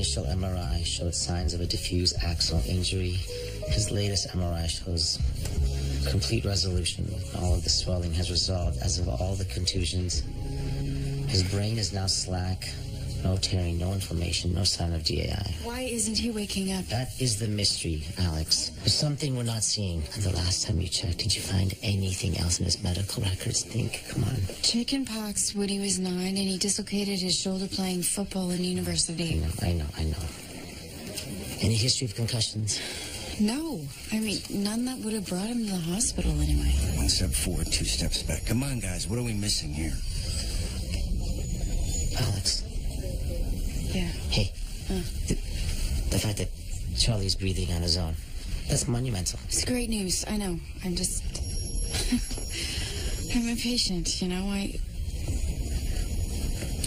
initial MRI showed signs of a diffuse axonal injury. His latest MRI shows complete resolution. All of the swelling has resolved as of all the contusions. His brain is now slack. No tearing, no inflammation, no sign of DAI. Why isn't he waking up? That is the mystery, Alex. There's something we're not seeing. The last time you checked, did you find anything else in his medical records? Think, come on. Chicken pox when he was 9, and he dislocated his shoulder playing football in university. I know. Any history of concussions? No. I mean, none that would have brought him to the hospital anyway. 1 step forward, 2 steps back. Come on, guys. What are we missing here? Alex. Yeah. Hey, the fact that Charlie's breathing on his own, that's monumental. It's great news, I know. I'm just... I'm impatient, you know?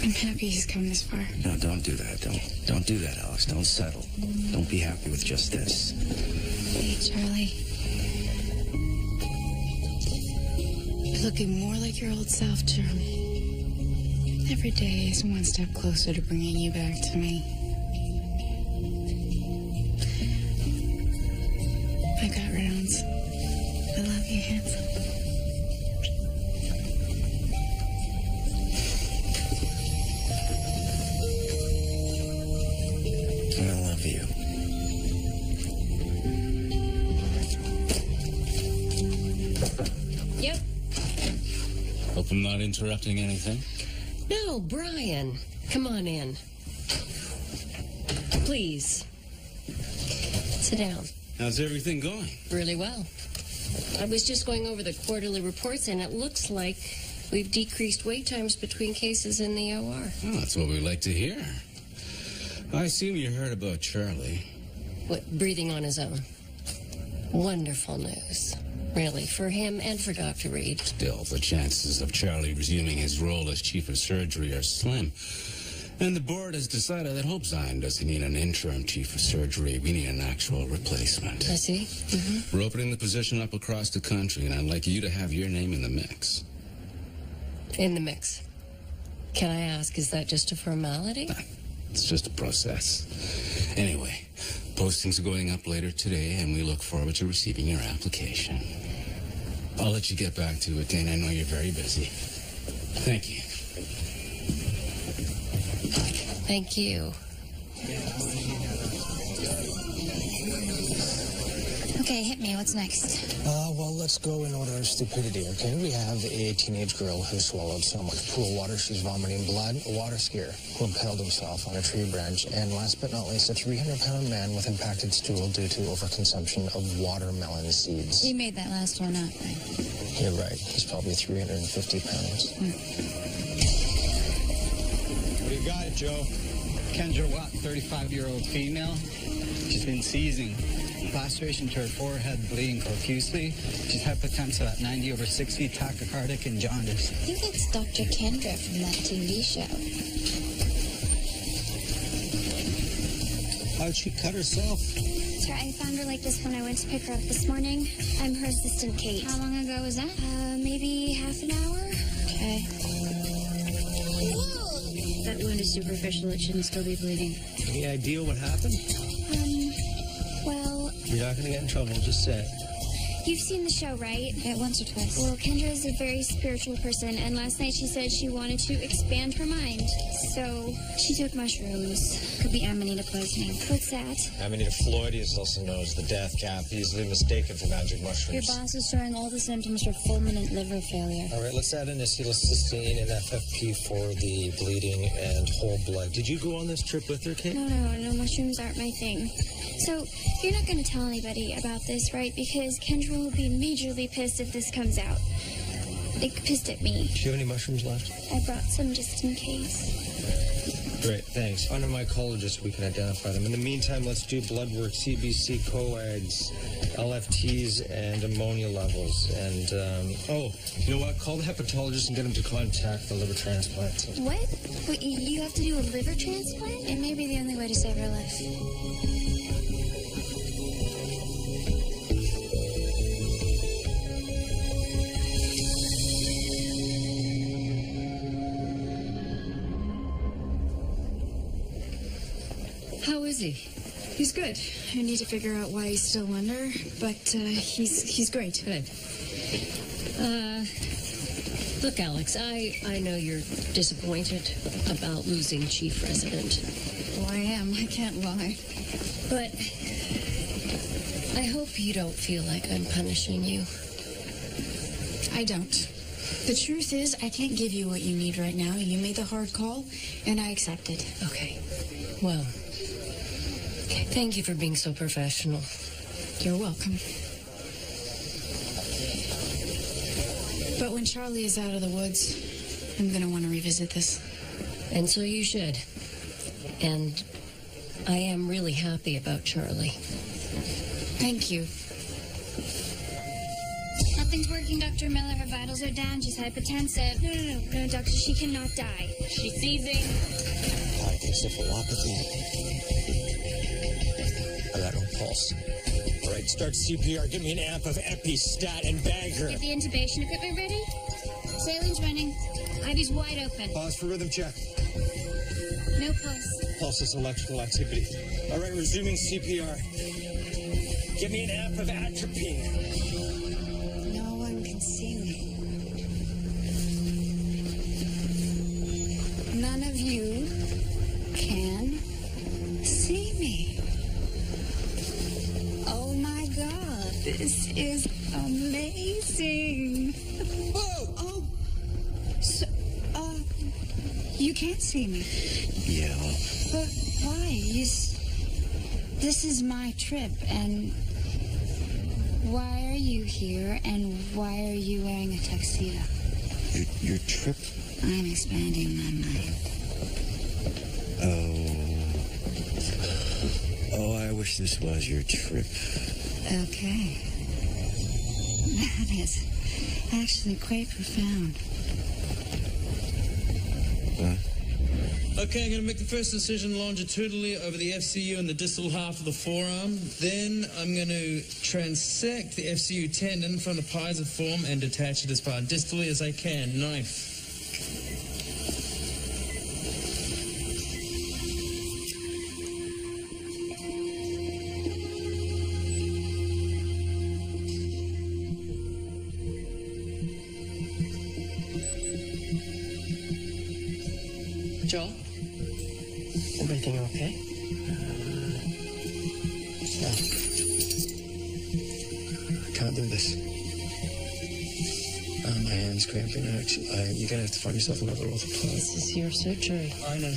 I'm happy he's come this far. No, don't do that. Don't do that, Alex. Don't settle. Don't be happy with just this. Hey, Charlie. You're looking more like your old self, Charlie. Every day is one step closer to bringing you back to me. I got rounds. I love you, handsome. I love you. Yep. Hope I'm not interrupting anything. No, Brian. Come on in. Please. Sit down. How's everything going? Really well. I was just going over the quarterly reports, and it looks like we've decreased wait times between cases in the OR. Oh, that's what we like to hear. I assume you heard about Charlie. What, breathing on his own? Wonderful news. Really, for him and for Dr. Reed. Still, the chances of Charlie resuming his role as chief of surgery are slim. And the board has decided that Hope Zion doesn't need an interim chief of surgery. We need an actual replacement. I see. Mm-hmm. We're opening the position up across the country, and I'd like you to have your name in the mix. In the mix. Can I ask, is that just a formality? It's just a process. Anyway, postings are going up later today, and we look forward to receiving your application. I'll let you get back to it, Dane. I know you're very busy. Thank you. Thank you. Okay, hit me. What's next? Well, let's go in order of stupidity, okay? We have a teenage girl who swallowed so much pool water she's vomiting blood, a water skier who impaled himself on a tree branch, and last but not least, a 300-pound man with impacted stool due to overconsumption of watermelon seeds. You made that last one up, right? You're right. He's probably 350 pounds. What do you got, Joe? Kendra Watt, 35-year-old female. She's been seizing. Laceration to her forehead, bleeding profusely. She's hypotensive at 90/60, tachycardic, and jaundice. I think that's Dr. Kendra from that TV show. How'd she cut herself? Sir, I found her like this when I went to pick her up this morning. I'm her assistant, Kate. How long ago was that? Maybe half an hour. Okay. That wound is superficial. It shouldn't still be bleeding. Any idea what happened? Well, You're not going to get in trouble. Just say it. you've seen the show, right? Yeah, once or twice. Well, Kendra is a very spiritual person, and last night she said she wanted to expand her mind. So she took mushrooms. Could be amanita poisoning. What's that? Amanita floydii is also known as the death cap, easily mistaken for magic Your mushrooms. boss is showing all the symptoms for fulminant liver failure. All right, let's add in acetylcysteine and FFP for the bleeding and whole blood. Did you go on this trip with her, Kate? No, mushrooms aren't my thing. So, you're not going to tell anybody about this, right? Because Kendra will be majorly pissed if this comes out. Like, pissed at me. Do you have any mushrooms left? I brought some just in case. Great, thanks. Under mycologist, we can identify them. In the meantime, let's do blood work, CBC, coags, LFTs, and ammonia levels. And, you know what? Call the hepatologist and get him to contact the liver transplant. What? Wait, you have to do a liver transplant? It may be the only way to save her life. How is he? He's good. I need to figure out why he's still under, but he's great. Good. Look, Alex, I know you're disappointed about losing Chief Resident. Well, I am. I can't lie. But I hope you don't feel like I'm punishing you. I don't. The truth is, I can't give you what you need right now. You made the hard call, and I accept it. Okay. Well, thank you for being so professional. You're welcome. But when Charlie is out of the woods, I'm going to want to revisit this. And so you should. And I am really happy about Charlie. Thank you. Nothing's working, Dr. Miller. Her vitals are down. She's hypertensive. No, doctor. She cannot die. She's seizing. Like encephalopathy. I got no pulse. All right, start CPR. Give me an amp of Epi-Stat and bag her. Get the intubation equipment ready. Saline's running. IV's wide open. Pause for rhythm check. No pulse. Pulseless electrical activity. All right, resuming CPR. Give me an amp of atropine. No one can see me. None of you can see me. Oh my God, this is amazing. Whoa! Oh, so, you can't see me. Yeah. But why? This is my trip, and why are you here, and why are you wearing a tuxedo? Your trip? I'm expanding my mind. Oh, I wish this was your trip. Okay. That is actually quite profound. Huh? Okay, I'm going to make the first incision longitudinally over the FCU in the distal half of the forearm. Then I'm going to transect the FCU tendon from the pisiform and detach it as far distally as I can. Knife. Joel? Everything okay? No. I can't do this. My hand's cramping. Actually, you're gonna have to find yourself another orthopod. This is your surgery. I know. I'm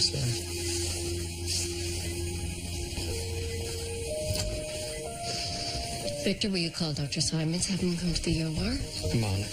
sorry. Victor, will you call Dr. Simons? Have him come to the OR? I'm on it.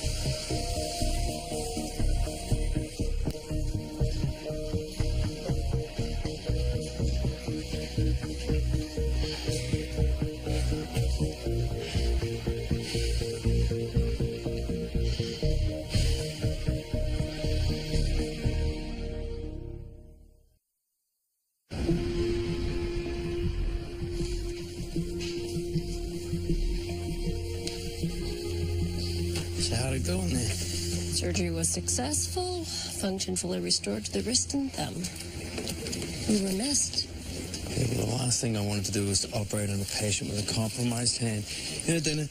How'd it go in there? Surgery was successful. Function fully restored to the wrist and thumb. We were missed. Yeah, well, the last thing I wanted to do was to operate on a patient with a compromised hand. You know, Dana,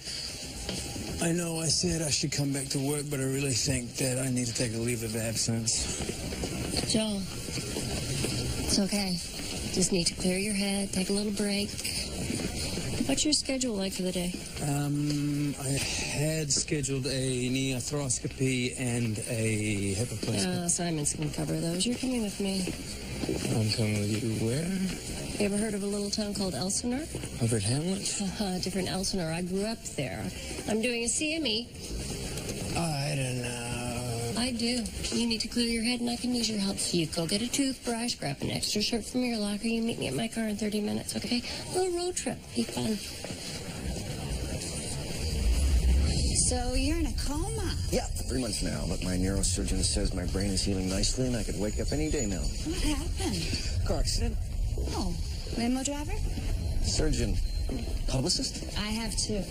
I know I said I should come back to work, but I really think that I need to take a leave of absence. Joel, it's okay. Just need to clear your head, take a little break. What's your schedule like for the day? I had scheduled a knee arthroscopy and a hip replacement. Simons can cover those. You're coming with me. I'm coming with you where? You ever heard of a little town called Elsinore? Over at Hamlet? Different Elsinore. I grew up there. I'm doing a CME. I don't know. I do. You need to clear your head, and I can use your help. So you go get a toothbrush, grab an extra shirt from your locker. You meet me at my car in 30 minutes, okay? A little road trip. Be fun. So you're in a coma? Yeah, 3 months now, but my neurosurgeon says my brain is healing nicely and I could wake up any day now. What happened? Car accident? Oh, limo driver? Surgeon. Publicist? I have two.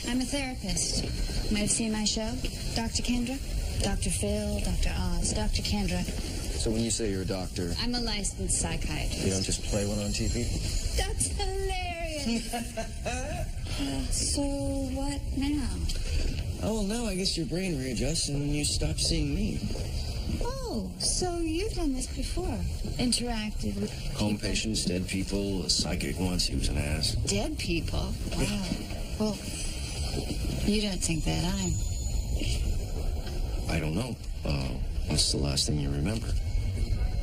I'm a therapist. Might have seen my show. Dr. Kendra, Dr. Phil, Dr. Oz, Dr. Kendra. So when you say you're a doctor, I'm a licensed psychiatrist. you don't just play one on TV? That's hilarious. So what now? Oh, well, now I guess your brain readjusts and you stop seeing me. Oh, so you've done this before. Interacted with Home patients, dead people, a psychic once, he was an ass. dead people. Wow. Well, you don't think that I don't know. What's the last thing you remember?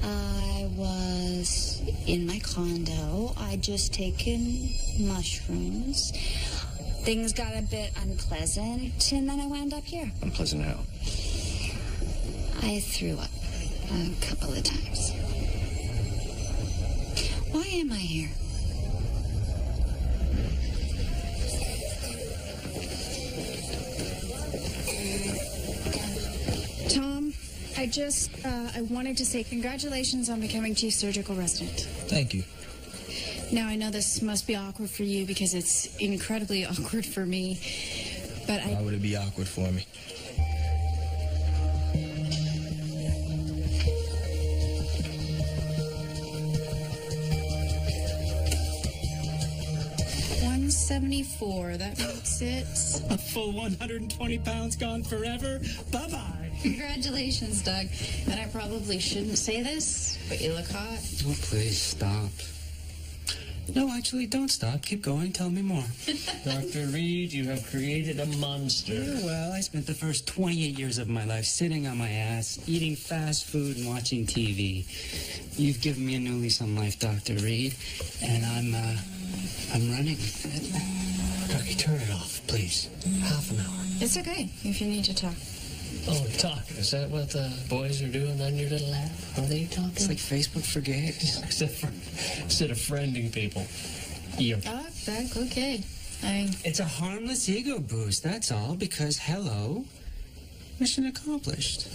I was in my condo. I'd just taken mushrooms. Things got a bit unpleasant, and then I wound up here. Unpleasant how? I threw up a couple of times. Why am I here? Tom, I wanted to say congratulations on becoming chief surgical resident. Thank you. Now, I know this must be awkward for you because it's incredibly awkward for me, but Why would it be awkward for me? $174, that makes it... A full 120 pounds gone forever. Bye-bye. Congratulations, Doug. And I probably shouldn't say this, but you look hot. Oh, please, stop. No, actually, don't stop. Keep going. Tell me more. Dr. Reed, you have created a monster. Yeah, well, I spent the first 28 years of my life sitting on my ass, eating fast food and watching TV. You've given me a new lease on life, Dr. Reed, and I'm running with it. Dougie, turn it off, please. Half an hour. It's okay if you need to talk. Oh, talk. Is that what the boys are doing on your little app? Are they talking? It's like Facebook for gays. Instead of friending people. You're... Back, okay. It's a harmless ego boost, that's all, because, hello, mission accomplished.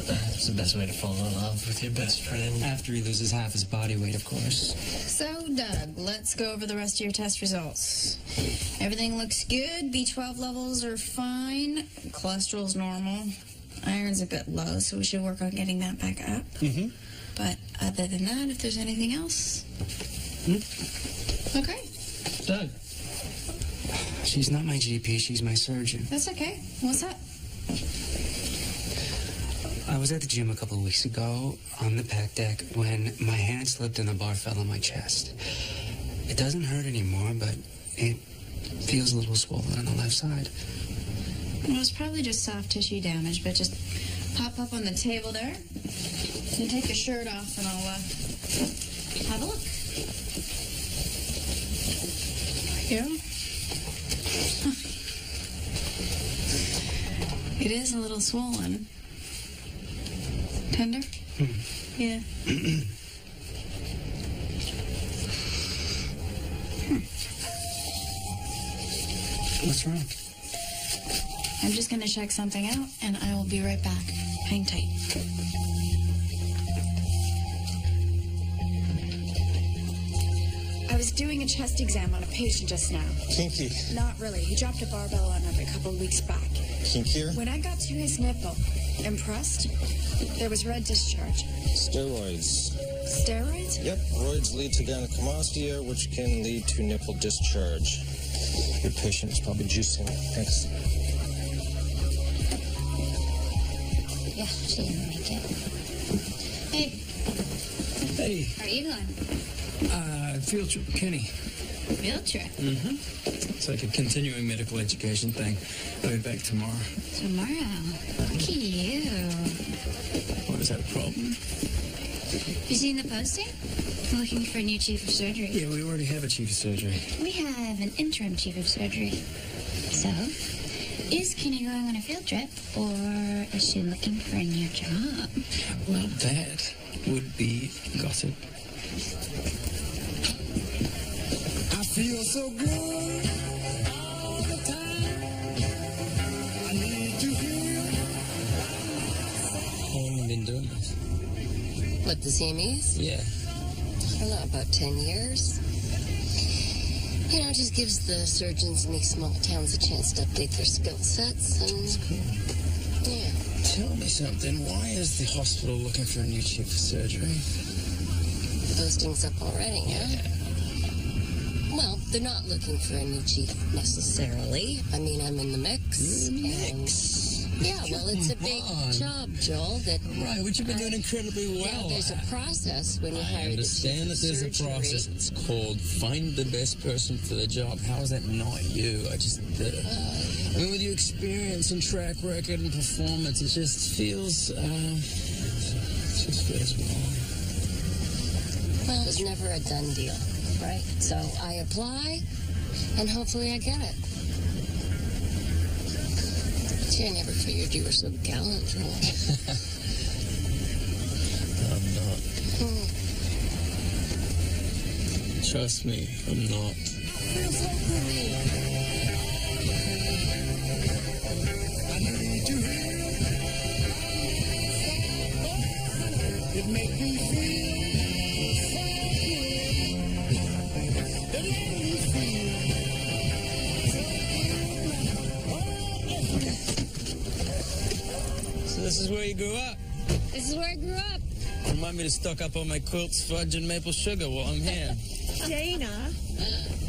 That's the best way to fall in love with your best friend. After he loses half his body weight, of course. So, Doug, let's go over the rest of your test results. Everything looks good. B12 levels are fine. Cholesterol's normal. Iron's a bit low, so we should work on getting that back up. Mm-hmm. But other than that, if there's anything else... Okay. Doug. She's not my GP, she's my surgeon. That's okay. What's up? I was at the gym a couple of weeks ago on the pack deck when my hand slipped and the bar fell on my chest. It doesn't hurt anymore, but it feels a little swollen on the left side. Well, it's probably just soft tissue damage, but just pop up on the table there and take your shirt off and I'll have a look. There you go. It is a little swollen. Tender? Yeah. What's wrong? I'm just going to check something out, and I will be right back. Hang tight. I was doing a chest exam on a patient just now. Kinky. Not really. He dropped a barbell on him a couple of weeks back. Kinkier? When I got to his nipple, impressed, there was red discharge. Steroids. Steroids? Yep, roids lead to gynecomastia, which can lead to nipple discharge. Your patient is probably juicing. Thanks. Yeah, she didn't make it. Hey, Hey, how are you going? field trip with Kenny. Field trip? Mm-hmm. It's like a continuing medical education thing. I'll be back tomorrow. Tomorrow? Lucky you. What, is that a problem? You seen the posting? Looking for a new chief of surgery. Yeah, we already have a chief of surgery. We have an interim chief of surgery. So, is Kenny going on a field trip, or is she looking for a new job? Well, that would be gossip. I feel so good all the time. I need to hear. How long have you been doing this? What, the CMEs? Yeah. I don't know, about 10 years. You know, it just gives the surgeons in these small towns a chance to update their skill sets and, yeah. Tell me something. Why is the hospital looking for a new chief of surgery? The posting's up already, huh? Well, they're not looking for a new chief necessarily. I mean, I'm in the mix. You're in the mix? Yeah, well, it's a big job, Joel, that... Right, which you've been doing incredibly well. Yeah, there's a process when you hire I understand that there's a process. It's called find the best person for the job. How is that not you? I mean, with your experience and track record and performance, it just feels wrong. Well, it was never a done deal, right? So I apply, and hopefully I get it. Gee, I never figured you were so gallant, Joel. I'm not. Trust me, I'm not. It makes me feel So this is where you grew up? This is where I grew up. Remind me to stock up on my quilts, fudge, and maple sugar while I'm here. Dana.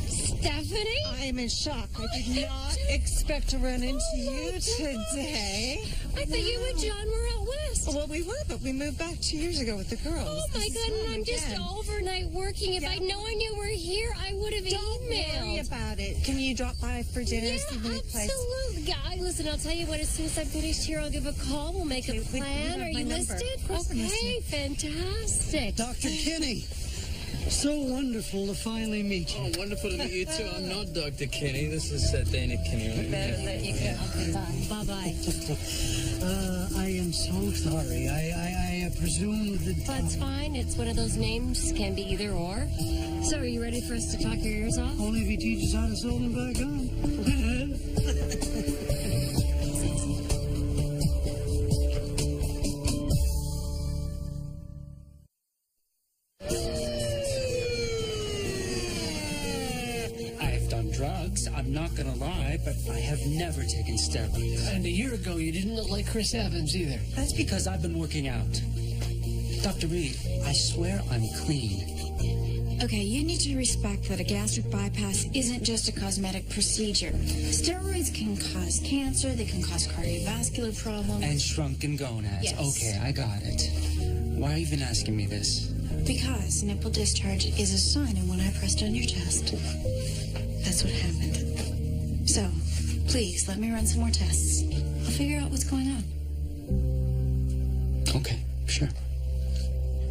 Stephanie? I am in shock. I did not expect to run into you today. I thought you and John were out west. Well, we were, but we moved back 2 years ago with the girls. Oh, my God, and I'm just overnight working. If I'd known you were here, I would have Don't emailed. worry about it. Can you drop by for dinner? Yeah, See the new place? absolutely. Yeah, listen, I'll tell you what, as soon as I'm finished here, I'll give a call. We'll make a plan. Are you listed? Okay, fantastic. Dr. Kinney, so wonderful to finally meet you. Oh, wonderful to meet you, too. I'm not Dr. Kinney. This is Dana Kinney. Right? Better let you go. Okay, bye-bye. I am so sorry. I presumed that... That's fine. It's one of those names. Can be either or. So, are you ready for us to talk your ears off? Only if he teaches how to sew them back on. Drugs, I'm not gonna lie, but I have never taken steroids. And a year ago, you didn't look like Chris Evans either. That's because I've been working out. Dr. Reed, I swear I'm clean. Okay, you need to respect that a gastric bypass isn't just a cosmetic procedure. Steroids can cause cancer, they can cause cardiovascular problems. And shrunken gonads. Yes. Okay, I got it. Why are you even asking me this? Because nipple discharge is a sign of when I pressed on your chest. That's what happened. So, please, let me run some more tests. I'll figure out what's going on. Okay, sure.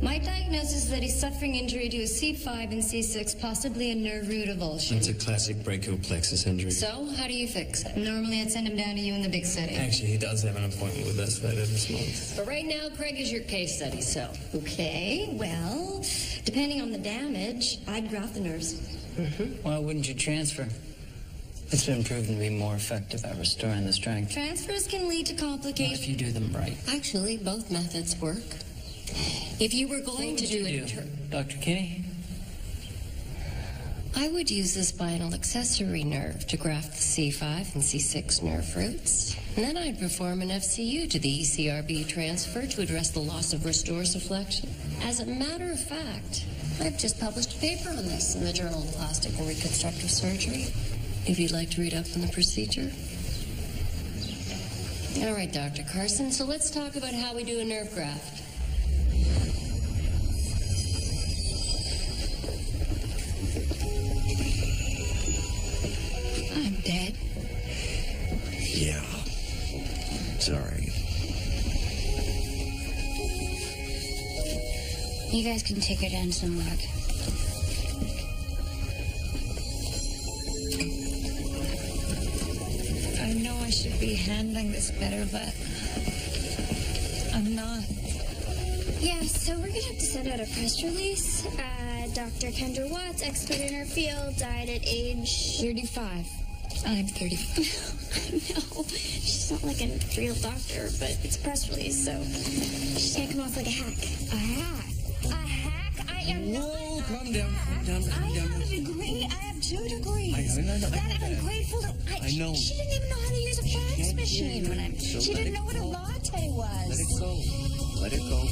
My diagnosis is that he's suffering injury to his C5 and C6, possibly a nerve root avulsion. It's a classic brachial plexus injury. So, how do you fix it? Normally, I'd send him down to you in the big city. Actually, he does have an appointment with us later this month. But right now, Craig is your case study, so. Okay, well, depending on the damage, I'd graft the nerves. Why wouldn't you transfer? It's been proven to be more effective at restoring the strength. Transfers can lead to complications. If you do them right. Actually, both methods work. If you were going to do it... Dr. Kinney? I would use the spinal accessory nerve to graft the C5 and C6 nerve roots. And then I'd perform an FCU to the ECRB transfer to address the loss of restorsiflexion. As a matter of fact, I've just published a paper on this in the Journal of Plastic and Reconstructive Surgery. If you'd like to read up on the procedure. All right, Dr. Carson, so let's talk about how we do a nerve graft. I'm dead. Yeah. Sorry. You guys can take her down some rug. I know I should be handling this better, but I'm not. Yeah, so we're gonna have to send out a press release. Dr. Kendra Watts, expert in her field, died at age 35. I'm 35. I know. She's not like a real doctor, but it's a press release, so she can't come off like a hack. A hack? A hack? I am not. Whoa, calm down, calm down, calm I down. have a degree. I have 2 degrees. I know. That ungrateful. I know. She didn't even know how to use a fax machine when I'm. So She let didn't it know what a go. latte was. Let it go. Let it go.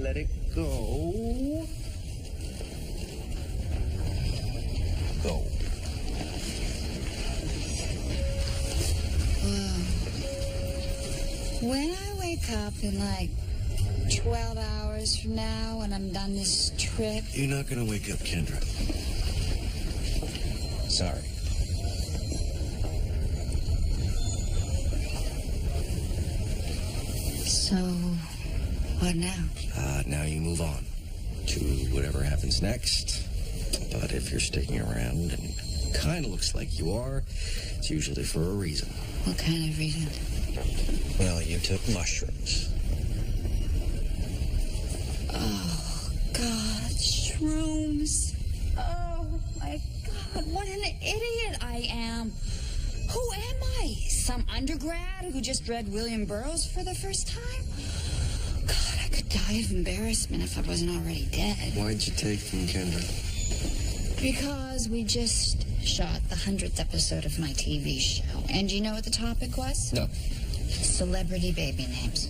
Let it go. Go. When I wake up in like 12 hours from now when I'm done this trip, You're not going to wake up, Kendra. Sorry. so what now? Now you move on to whatever happens next. But if you're sticking around, and it kind of looks like you are, it's usually for a reason. What kind of reason? Well, you took mushrooms. Oh, God, shrooms. Oh, my God, what an idiot I am. Who am I? Some undergrad who just read William Burroughs for the first time? God, I could die of embarrassment if I wasn't already dead. Why'd you take them, Kendra? Because we just shot the 100th episode of my TV show. And you know what the topic was? No. Celebrity baby names.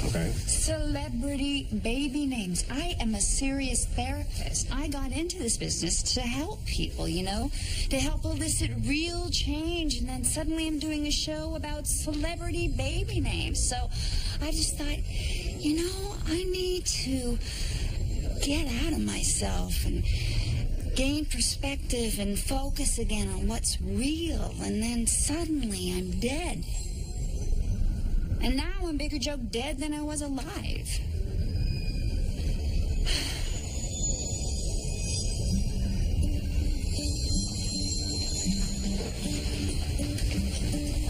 Okay. Celebrity baby names. I am a serious therapist. I got into this business to help people, you know, to help elicit real change. And then suddenly I'm doing a show about celebrity baby names. So I just thought, you know, I need to get out of myself and gain perspective and focus again on what's real. And then suddenly I'm dead. And now I'm a bigger joke dead than I was alive.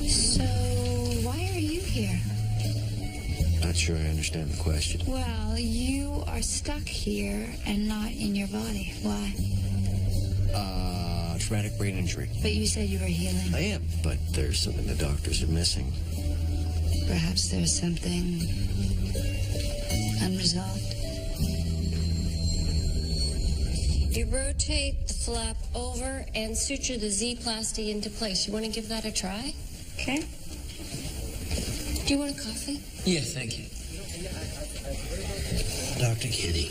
So, why are you here? Not sure I understand the question. Well, you are stuck here and not in your body. Why? Traumatic brain injury. But you said you were healing. I am, but there's something the doctors are missing. Perhaps there's something unresolved. You rotate the flap over and suture the Z-plasty into place. You want to give that a try? Okay. Do you want a coffee? Yeah, thank you. Dr. Kenny,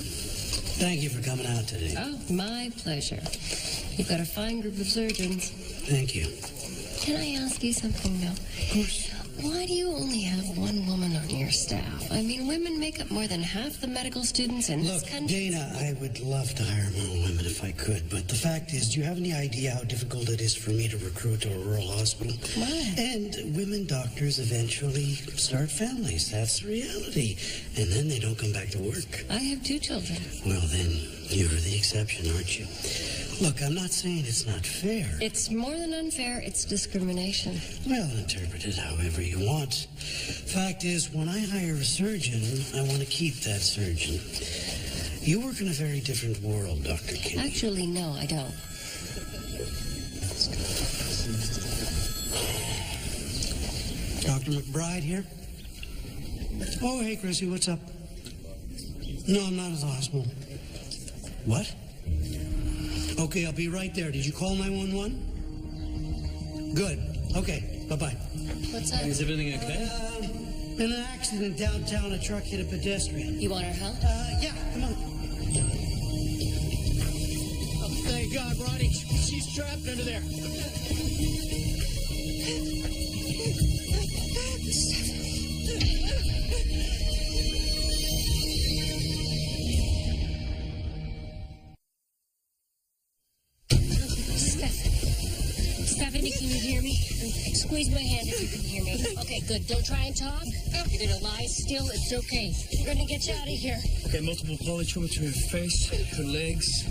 thank you for coming out today. Oh, my pleasure. You've got a fine group of surgeons. Thank you. Can I ask you something, Bill? Of course. Why do you only have one woman on your staff? I mean, women make up more than half the medical students in Look, this country. Dana, I would love to hire more women if I could, but the fact is, do you have any idea how difficult it is for me to recruit to a rural hospital? Why? And women doctors eventually start families. That's the reality. And then they don't come back to work. I have 2 children. Well, then, you're the exception, aren't you? Look, I'm not saying it's not fair. It's more than unfair. It's discrimination. Well, interpret it however you want. Fact is, when I hire a surgeon, I want to keep that surgeon. You work in a very different world, Dr. King. Actually, no, I don't. Dr. McBride here? Oh, hey, Chrissy, what's up? No, I'm not at the hospital. What? Okay, I'll be right there. Did you call 911? Good. Okay, bye-bye. What's up? Is everything okay? In an accident downtown, a truck hit a pedestrian. You want our help? Yeah, come on. Oh, thank God, Ronnie. She's trapped under there. Stephanie, can you hear me? Squeeze my hand if you can hear me. Okay, good. Don't try and talk. You're gonna lie still. It's okay. We're gonna get you out of here. Okay, multiple polytrauma to her face, her legs,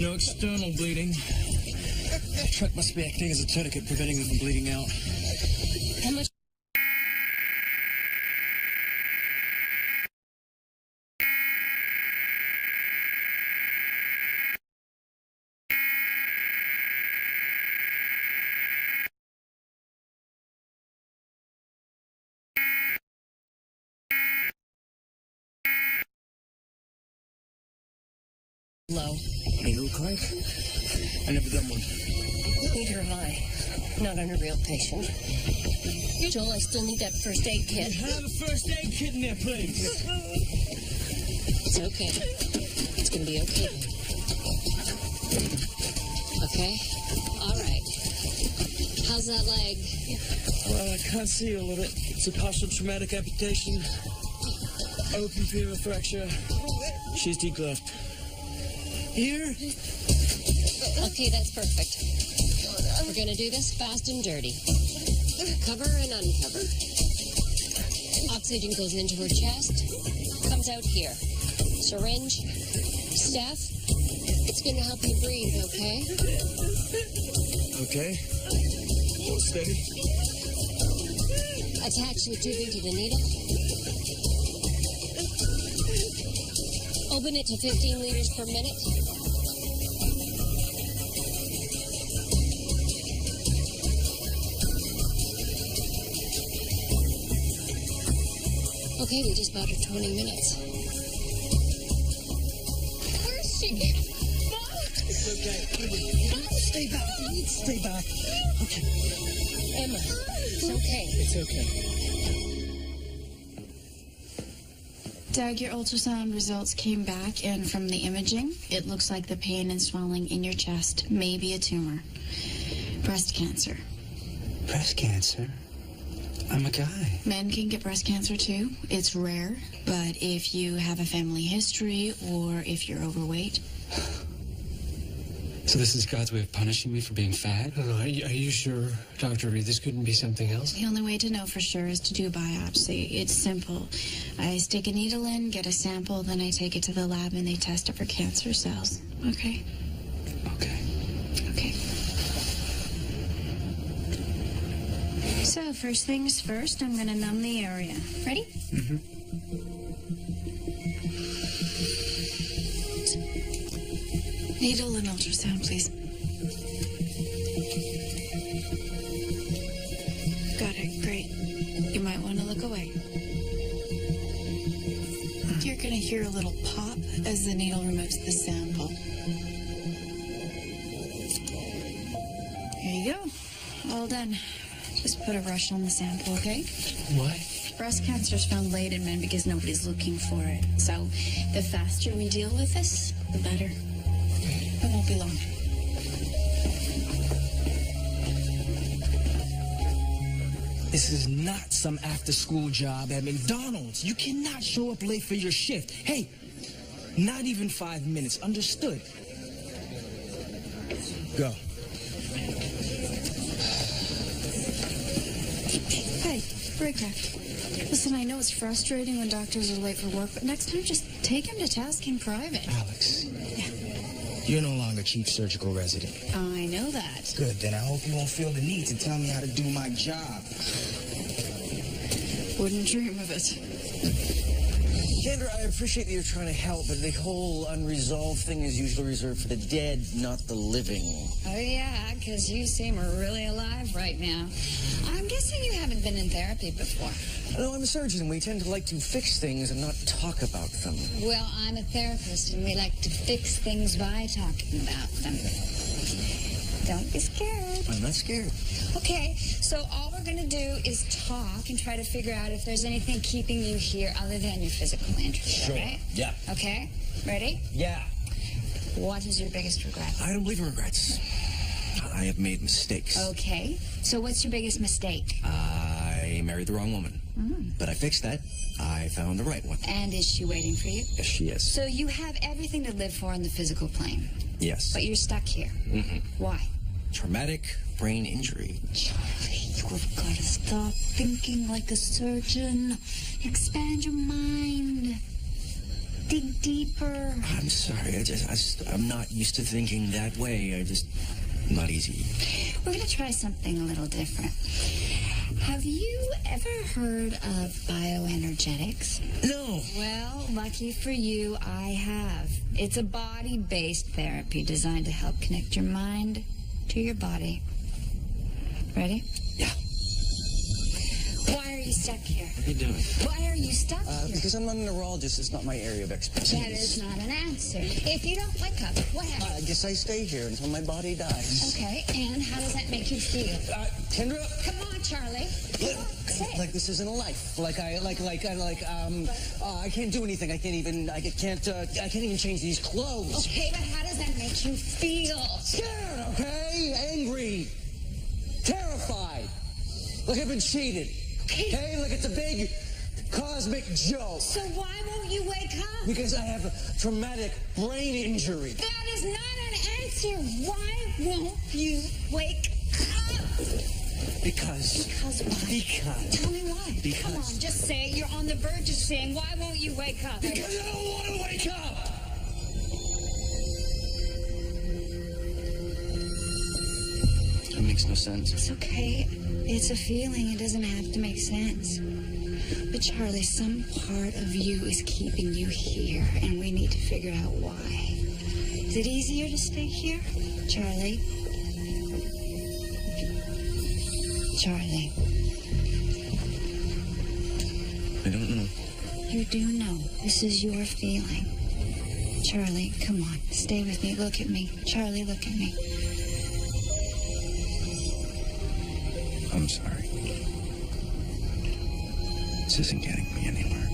no external bleeding. The truck must be acting as a tourniquet, preventing them from bleeding out. How much? Low. Needle crank? I never done one. Neither have I. Not on a real patient. Joel, I still need that first aid kit. Have a first aid kit in there, please. It's okay. It's gonna be okay. Okay? All right. How's that leg? Well, I can't see a little bit. It's a partial traumatic amputation. Open femur fracture. She's degloved. Here? Okay, that's perfect. We're gonna do this fast and dirty. Cover and uncover. Oxygen goes into her chest, comes out here. Syringe. Steph, it's gonna help you breathe, okay? Okay. Hold steady. Attach the tubing to the needle. Open it to 15 liters per minute. Okay, we just about her 20 minutes. Where's she? Mom! It's okay. Stay back. Stay back. Okay. Emma, it's okay. It's okay. Doug, your ultrasound results came back, and from the imaging, it looks like the pain and swelling in your chest may be a tumor. Breast cancer. Breast cancer? I'm a guy. Men can get breast cancer too. It's rare, but if you have a family history or if you're overweight. So this is God's way of punishing me for being fat? Are you sure, Dr. Reed, this couldn't be something else? The only way to know for sure is to do a biopsy. It's simple. I stick a needle in, get a sample, then I take it to the lab and they test it for cancer cells. Okay? Okay. Okay. So, first things first, I'm going to numb the area. Ready? Mm-hmm. Needle and ultrasound, please. Got it. Great. You might want to look away. You're going to hear a little pop as the needle removes the sample. Here you go. All done. Just put a rush on the sample, okay? Why? Breast cancer is found late in men because nobody's looking for it. So the faster we deal with this, the better. It won't be long. This is not some after-school job at McDonald's. You cannot show up late for your shift. Hey, not even 5 minutes. Understood? Go. Hey, Raycraft. Listen, I know it's frustrating when doctors are late for work, but next time just take him to task in private. Alex. You're no longer chief surgical resident. I know that. Good, then I hope you won't feel the need to tell me how to do my job. Wouldn't dream of it. Kendra, I appreciate that you're trying to help, but the whole unresolved thing is usually reserved for the dead, not the living. Oh, yeah, because you seem really alive right now. I'm guessing you haven't been in therapy before. No, I'm a surgeon. We tend to like to fix things and not talk about them. Well, I'm a therapist, and we like to fix things by talking about them. Don't be scared. I'm not scared. Okay, so all we're going to do is talk and try to figure out if there's anything keeping you here other than your physical injury, Sure. right? Yeah. Okay, ready? Yeah. What is your biggest regret? I don't believe in regrets. I have made mistakes. Okay, so what's your biggest mistake? I married the wrong woman. But I fixed that. I found the right one. And is she waiting for you? Yes, she is. So you have everything to live for in the physical plane, Yes. but you're stuck here. Mm-hmm. Why? Traumatic brain injury. Charlie, you've got to stop thinking like a surgeon. Expand your mind. Dig deeper. I'm sorry. I'm not used to thinking that way. Not easy. We're going to try something a little different. Have you ever heard of bioenergetics? No. Well, lucky for you, I have. It's a body-based therapy designed to help connect your mind to your body. Ready? Yeah. Why are you stuck here? What are you doing? Why are you stuck here? Because I'm not a neurologist. It's not my area of expertise. That is not an answer. If you don't wake up, what happens? I guess I stay here until my body dies. Okay, and how does that make you feel? Kendra? Come on, Charlie. Come on, say it. Like this isn't a life. I can't do anything. I can't even change these clothes. Okay, but how does that make you feel? Scared, okay? Angry. Terrified. Like I've been cheated. Okay? Like it's a big cosmic joke. So why won't you wake up? Because I have a traumatic brain injury. That is not an answer. Why won't you wake up? Because. Because what? Because. Tell me why. Because. Come on, just say it. You're on the verge of saying, why won't you wake up? Because I don't want to wake up. It makes no sense. It's okay. It's a feeling. It doesn't have to make sense. But Charlie, some part of you is keeping you here, and we need to figure out why. Is it easier to stay here? Charlie? Charlie. I don't know. You do know. This is your feeling. Charlie, come on. Stay with me. Look at me. Charlie, look at me. I'm sorry. This isn't getting me anywhere.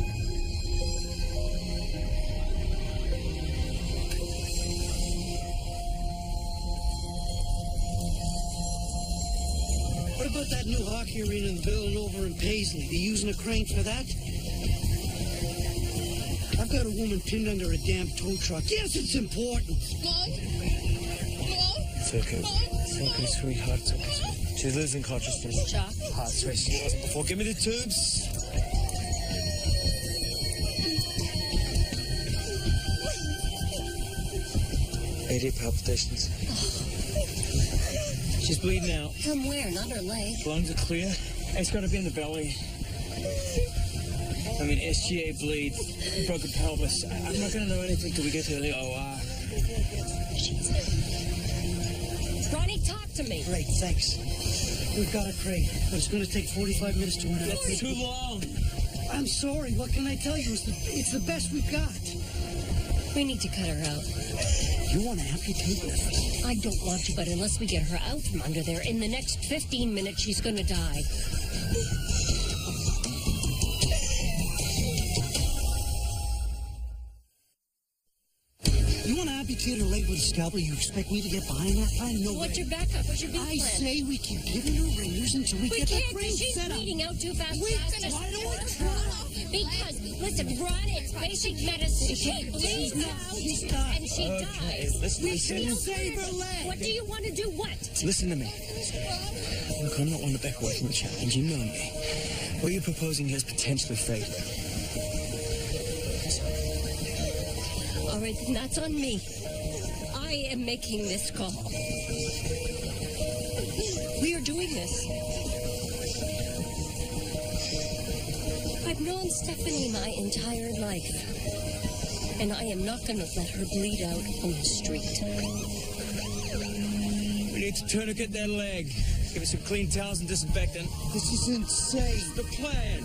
What about that new hockey arena in the building over in Paisley? They using a crane for that? I've got a woman pinned under a damn tow truck. Yes, it's important. Mom? It's okay. It's okay, sweetheart. It's okay, sweetheart. She's losing consciousness. Shock. Heart racing. Before, give me the tubes. AD palpitations. She's bleeding out. From where? Not her leg. Lungs are clear. It's got to be in the belly. I mean, SGA bleed, broken pelvis. I'm not going to know anything till we get to the OR. Ronnie, talk to me. Great, thanks. We've got a crane, but it's going to take 45 minutes to run out. That's too long. I'm sorry. What can I tell you? It's the best we've got. We need to cut her out. You want to amputate her? I don't want to, but unless we get her out from under there, in the next 15 minutes, she's going to die. You want to amputate her leg with a scalpel? You expect me to get behind that plan? No What's way. your backup? What's your B plan? I say we keep giving her ringers until we get that crane she's set up. bleeding out too fast. Wait, We're gonna why don't screw her up. Because, listen, Ron, it's basic medicine. She bleeds out and she dies. Listen, We should save her leg. What do you want to do? What? Listen to me. Look, I'm not one to back away from the challenge. You know me. What you're proposing here is potentially fatal. All right, then that's on me. I am making this call. We are doing this. I've known Stephanie my entire life, and I am not going to let her bleed out on the street. We need to tourniquet that leg. Give it some clean towels and disinfectant. This is insane. The plan.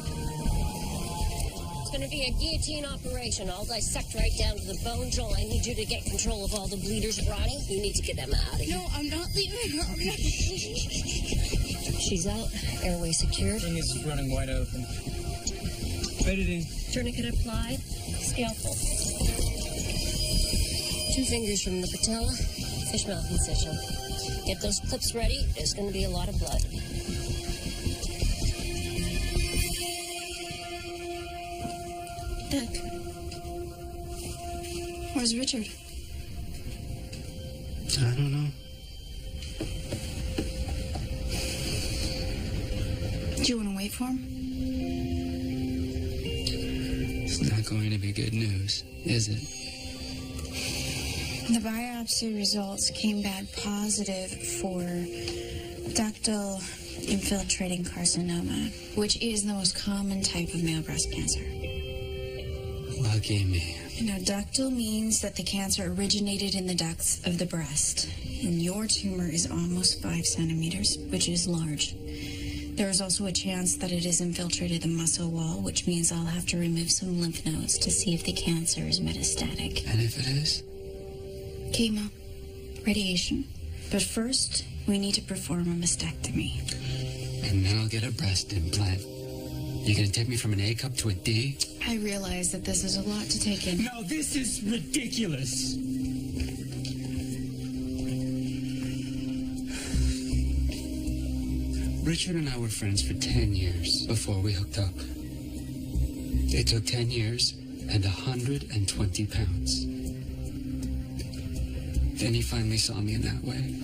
It's going to be a guillotine operation. I'll dissect right down to the bone. Joel, I need you to get control of all the bleeders. Ronnie, you need to get them out of here. No, I'm not leaving her. She's out. Airway secured. Thing is running wide open. Bed it in. Tourniquet applied. Scalpel. 2 fingers from the patella. Fish mouth incision. Get those clips ready. There's going to be a lot of blood. Doug. Where's Richard? I don't know. Do you want to wait for him? It's not going to be good news, is it? The biopsy results came back positive for ductal infiltrating carcinoma, which is the most common type of male breast cancer. Lucky me. Now, ductal means that the cancer originated in the ducts of the breast, and your tumor is almost 5 centimeters, which is large. There is also a chance that it has infiltrated the muscle wall, which means I'll have to remove some lymph nodes to see if the cancer is metastatic. And if it is? Chemo, radiation. But first, we need to perform a mastectomy. And then I'll get a breast implant. You gonna take me from an A cup to a D? I realize that this is a lot to take in. No, this is ridiculous. Richard and I were friends for 10 years before we hooked up. It took 10 years and 120 pounds. Then he finally saw me in that way.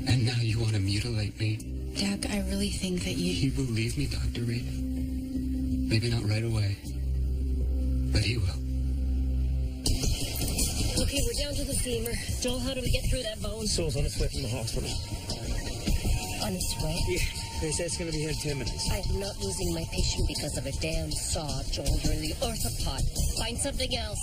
And now you want to mutilate me? Doug, I really think that you... He will leave me, Dr. Reed. Maybe not right away, but he will. Okay, we're down to the femur. Joel, how do we get through that bone? Soul's on its way from the hospital. On its way? Yeah, they say it's going to be here in 10 minutes. I'm not losing my patient because of a damn saw, Joel. You're the orthopod. Find something else.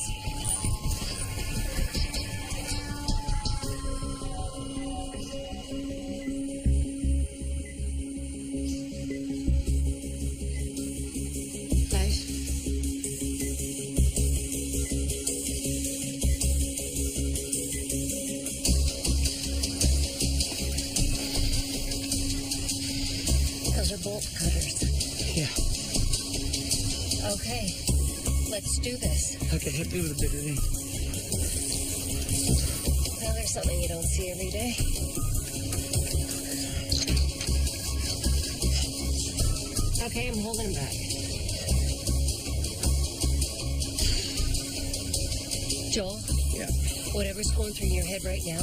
Bolt cutters. Yeah. Okay, let's do this. Okay, hit me with a bit of it. Now there's something you don't see every day. Okay, I'm holding him back. Joel? Yeah. Whatever's going through your head right now,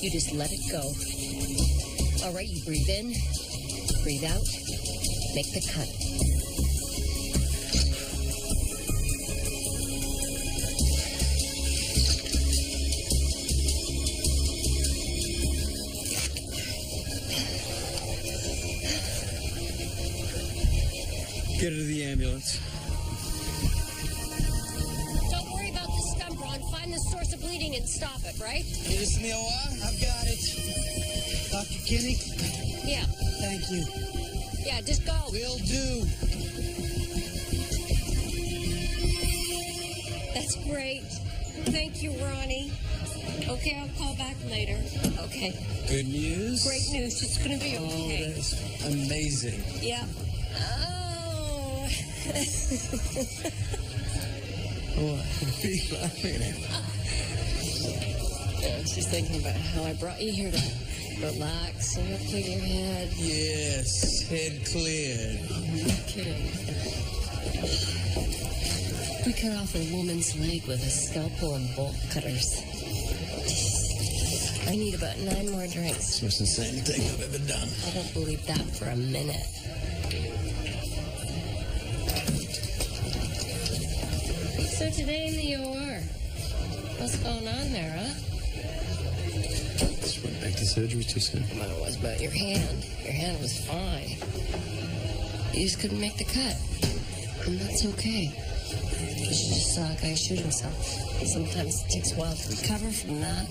you just let it go. All right, you breathe in, breathe out, make the cut. Get her to the ambulance. Don't worry about the stump, Ron. Find the source of bleeding and stop it, right? Need us in the OR? I've got it. Dr. Kinney? Yeah. Thank you. Yeah, just go. Will do. That's great. Thank you, Ronnie. Okay, I'll call back later. Okay. Good news? Great news. It's going to be Oh, okay. that's amazing. Yeah. Oh. What? Be laughing at? Yeah, she's thinking about how I brought you here to relax and clear your head. Yes, head cleared. No kidding. We cut off a woman's leg with a scalpel and bolt cutters. I need about 9 more drinks. It's the most insane thing I've ever done. I don't believe that for a minute. So today in the OR, what's going on there, huh? Just went back to surgery too soon. Well, it was about your hand. Your hand was fine. You just couldn't make the cut. And that's okay. You just saw a guy shoot himself. Sometimes it takes a while to recover from that.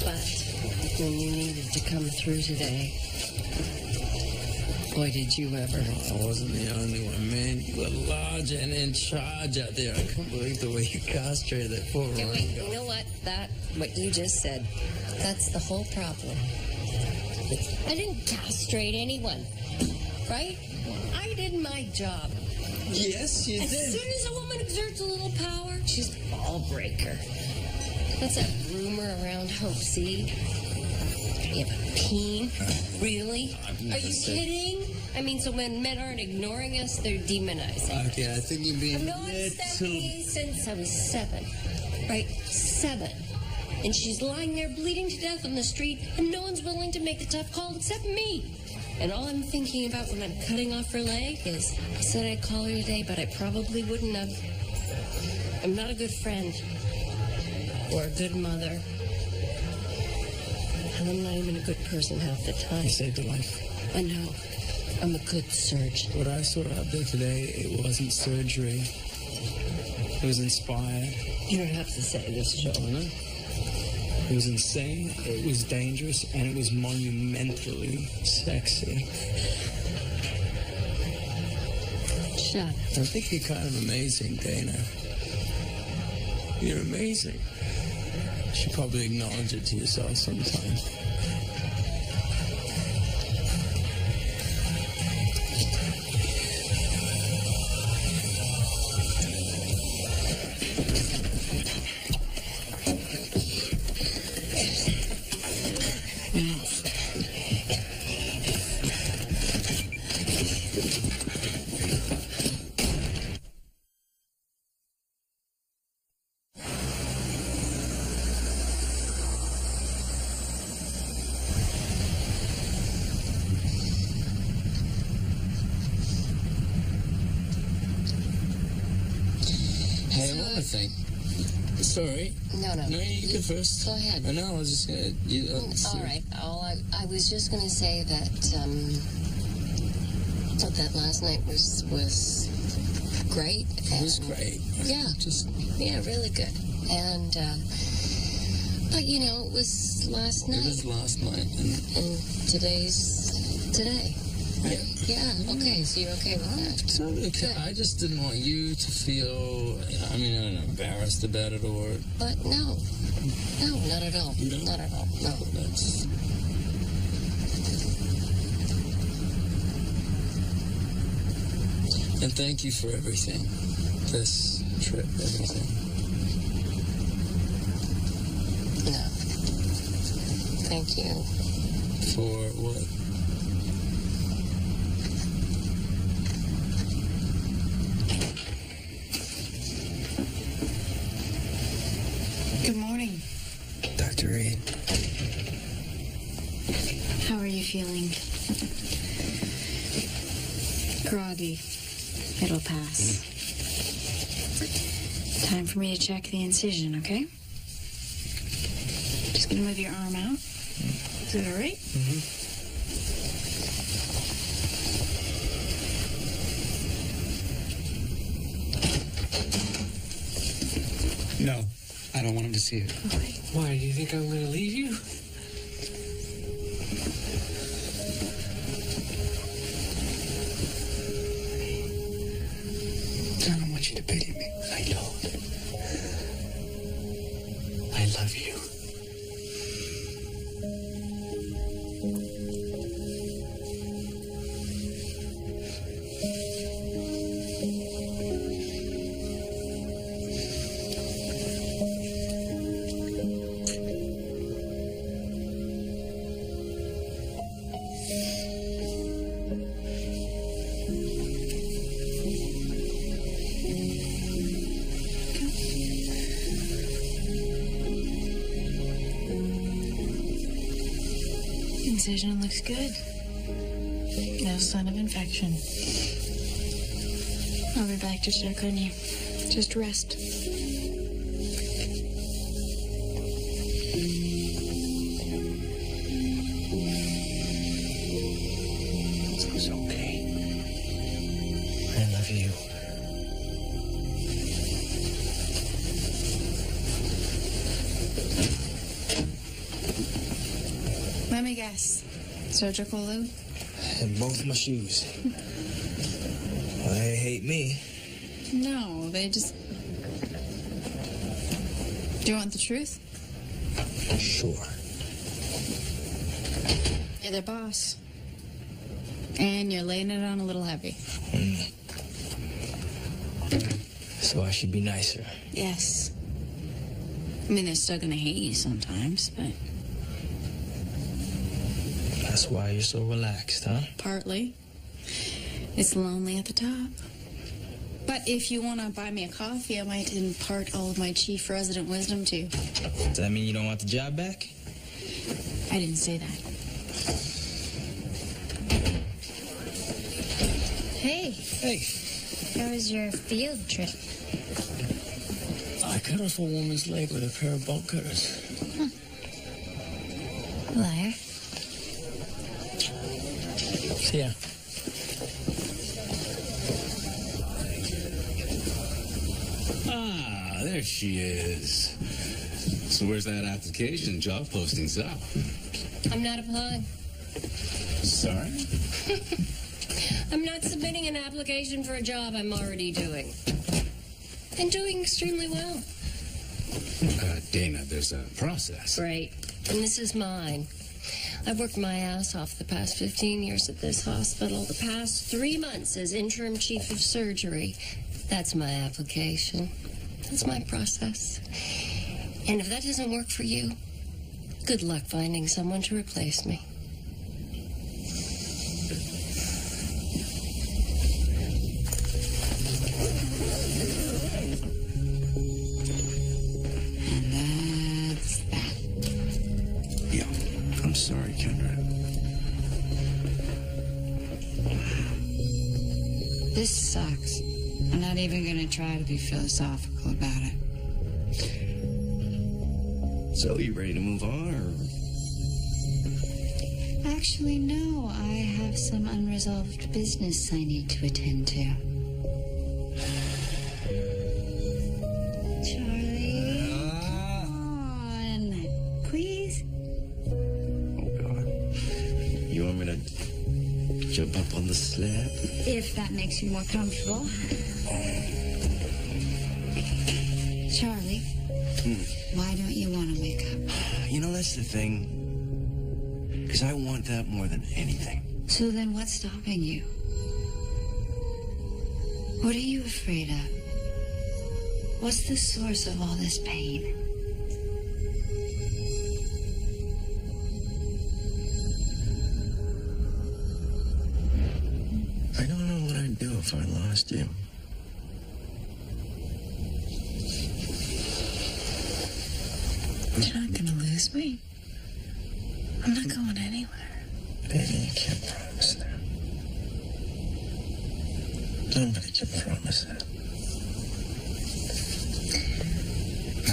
But when you needed to come through today, boy, did you ever. I wasn't the only one, man. You were large and in charge out there. I can't believe the way you castrated that poor Okay, Ron. wait, you know what? What you just said, that's the whole problem. I didn't castrate anyone, right? I did my job. Yes, you As did. soon as a woman exerts a little power, she's a ball breaker. What's that rumor around Hope Seed? You have a peen? Really? Are you kidding? I mean, so when men aren't ignoring us, they're demonizing. Okay, I think you're being I've known Stephanie since I was 7. Right? 7. And she's lying there bleeding to death on the street, and no one's willing to make the tough call except me. And all I'm thinking about when I'm cutting off her leg is, I said I'd call her today, but I probably wouldn't have. I'm not a good friend. Or a good mother. And I'm not even a good person half the time. You saved a life. I know. I'm a good surgeon. What I saw out there today, it wasn't surgery. It was inspired. You don't have to say this, Joe. I know. It was insane, it was dangerous, and it was monumentally sexy. Shut up. I think you're kind of amazing, Dana. You're amazing. You should probably acknowledge it to yourself sometime. Hey, I want to thank. Sorry. No. No, you go first. Go ahead. I know, I was just going to... All right. I was just going to say that that last night was great. It was great. Yeah, really good. And, but, you know, it was last night. It was last night. And today's today. Right? Yeah, okay, so you're okay with that? Totally okay. I just didn't want you to feel, I mean, embarrassed about it or... But no, not at all. You don't? Not at all, no. That's... And thank you for everything. This trip, everything. No. Thank you. For what? Good morning. Dr. Reed. How are you feeling? Groggy. It'll pass. Time for me to check the incision, okay? Just gonna move your arm out. Is that all right? No, I don't want him to see it. Why, do you think I'm going to leave you? I don't want you to pity me. I know. I love you. Incision looks good. No sign of infection. I'll be back to check on you. Just rest. It's okay. I love you. Let me guess. Surgical lube? And both my shoes. Well, they hate me. No, they just... Do you want the truth? Sure. You're their boss. And you're laying it on a little heavy. So I should be nicer. Yes. I mean, they're still gonna hate you sometimes, but... That's why you're so relaxed, huh? Partly. It's lonely at the top. But if you want to buy me a coffee, I might impart all of my chief resident wisdom to you. Does that mean you don't want the job back? I didn't say that. Hey. Hey. How was your field trip? I cut off a woman's leg with a pair of bolt cutters. Liar. See ya. Ah, there she is. So where's that application? Job posting's up. I'm not applying. Sorry? I'm not submitting an application for a job I'm already doing. And doing extremely well. Dana, there's a process. Right. And this is mine. I've worked my ass off the past 15 years at this hospital. The past 3 months as interim chief of surgery. That's my application. That's my process. And if that doesn't work for you, good luck finding someone to replace me. And that's that. Yeah, I'm sorry, Kendra. This sucks. I'm not even going to try to be philosophical about it. So, you ready to move on, or? Actually, no. I have some unresolved business I need to attend to. Charlie, come on. Please? Oh, God. You want me to jump up on the slab? If that makes you more comfortable. Charlie, why don't you want to wake up? You know, that's the thing. Because I want that more than anything. So then what's stopping you? What are you afraid of? What's the source of all this pain? I don't know what I'd do if I lost you. You're not gonna lose me. I'm not going anywhere. Baby, you can't promise that. Nobody can promise that.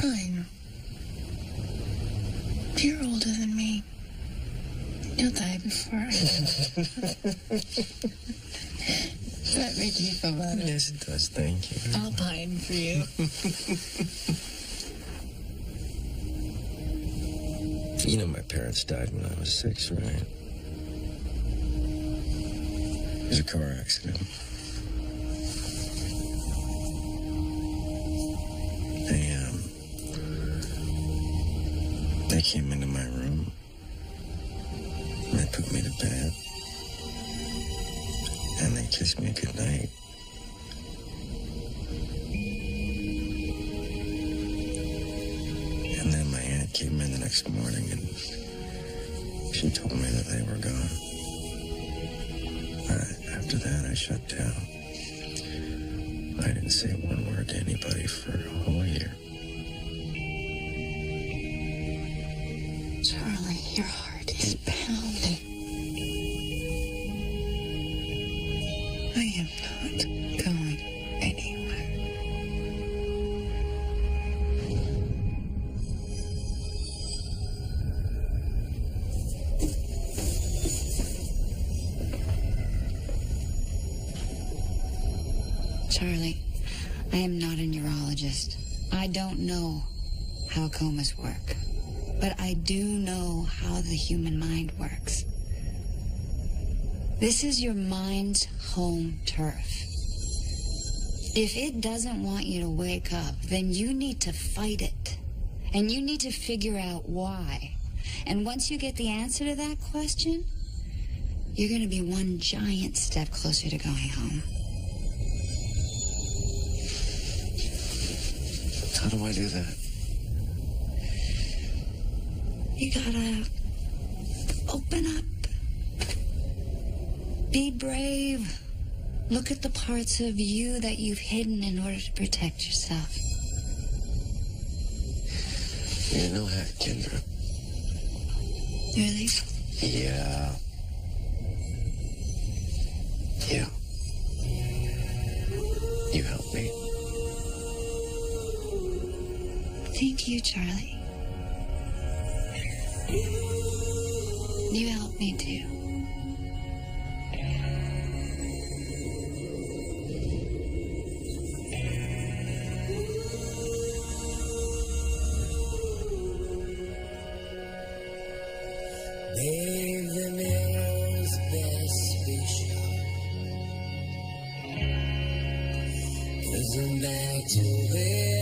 Fine. You're older than me. You'll die before I do. Does that make you feel better? Yes, it does. Thank you. I'll pine for you. You know, my parents died when I was 6, right? It was a car accident. They came into my room. And they put me to bed. And they kissed me goodnight. And then my aunt came in the next morning and she told me that they were gone. After that, I shut down. I didn't say one word to anybody for a whole year. Charlie, your heart is pounding. I am not going anywhere. Charlie, I am not a neurologist. I don't know how comas work. But I do know how the human mind works. This is your mind's home turf. If it doesn't want you to wake up, then you need to fight it. And you need to figure out why. And once you get the answer to that question, you're going to be one giant step closer to going home. How do I do that? You gotta open up. Be brave. Look at the parts of you that you've hidden in order to protect yourself. You're no hack, Kendra. Really? Yeah. Yeah. You helped me. Thank you, Charlie. You helped me too. Listen back to where